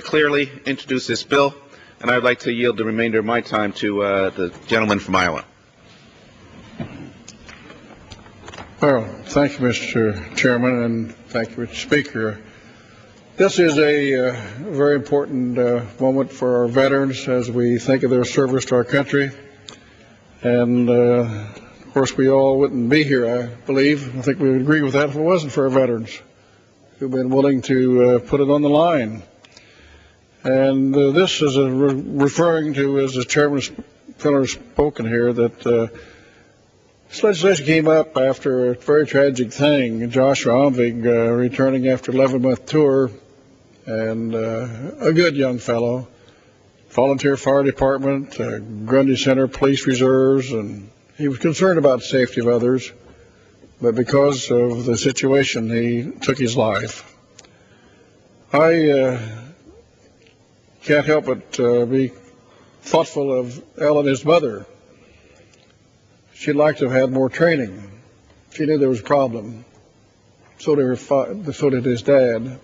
clearly introduce this bill, and I would like to yield the remainder of my time to the gentleman from Iowa. Well, thank you, Mr. Chairman, and thank you, Mr. Speaker. This is a very important moment for our veterans as we think of their service to our country. And, of course, we all wouldn't be here, I believe. I think we would agree with that if it wasn't for our veterans who've been willing to put it on the line. And this is referring to, as the Chairman has spoken here, that this legislation came up after a very tragic thing. Joshua Omvig returning after an 11-month tour, and a good young fellow, volunteer fire department, Grundy Center, police reserves, and he was concerned about the safety of others, but because of the situation, he took his life. I can't help but be thoughtful of Ellen and his mother. She'd like to have had more training. She knew there was a problem. So did his dad.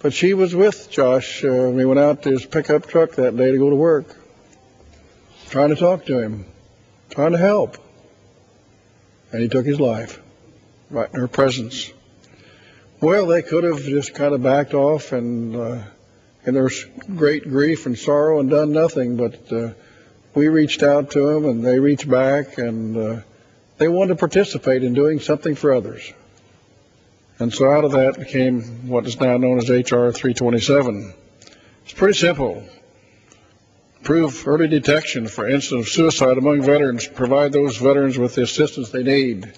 But she was with Josh when he went out to his pickup truck that day to go to work, trying to talk to him, trying to help. And he took his life right in her presence. Well, they could have just kind of backed off and there's great grief and sorrow and done nothing, but we reached out to them and they reached back, and they wanted to participate in doing something for others. And so out of that came what is now known as H.R.327. It's pretty simple. Improve early detection for incidents of suicide among veterans, provide those veterans with the assistance they need,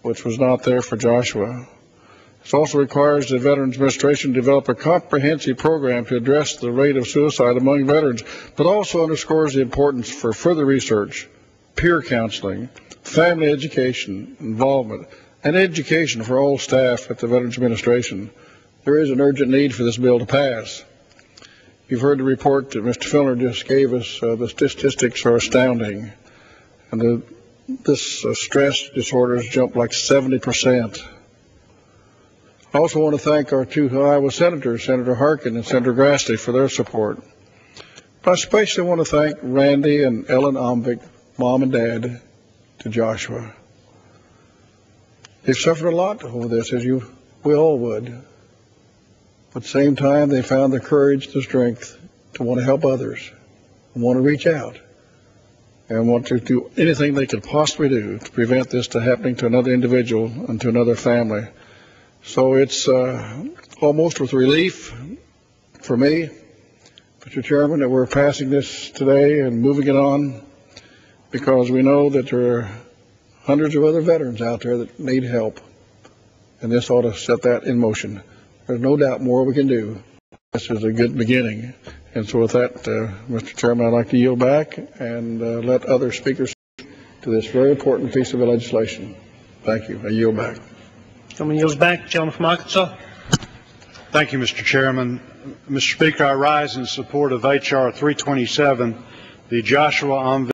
which was not there for Joshua. It also requires the Veterans Administration to develop a comprehensive program to address the rate of suicide among veterans, but also underscores the importance for further research, peer counseling, family education, involvement, and education for all staff at the Veterans Administration. There is an urgent need for this bill to pass. You've heard the report that Mr. Fillner just gave us. The statistics are astounding. And this stress disorders jumped like 70%. I also want to thank our two Iowa senators, Senator Harkin and Senator Grassley, for their support. But I especially want to thank Randy and Ellen Omvig, Mom and Dad, to Joshua. They've suffered a lot over this, as we all would. But at the same time, they found the courage, the strength to want to help others, and want to reach out, and want to do anything they could possibly do to prevent this from happening to another individual and to another family. So it's almost with relief for me, Mr. Chairman, that we're passing this today and moving it on, because we know that there are hundreds of other veterans out there that need help, and this ought to set that in motion. There's no doubt more we can do. This is a good beginning. And so with that, Mr. Chairman, I'd like to yield back and let other speakers to this very important piece of legislation. Thank you. I yield back. Gentleman yields back. Gentleman from Arkansas. Thank you, Mr. Chairman. Mr. Speaker, I rise in support of H.R. 327, the Joshua Omvig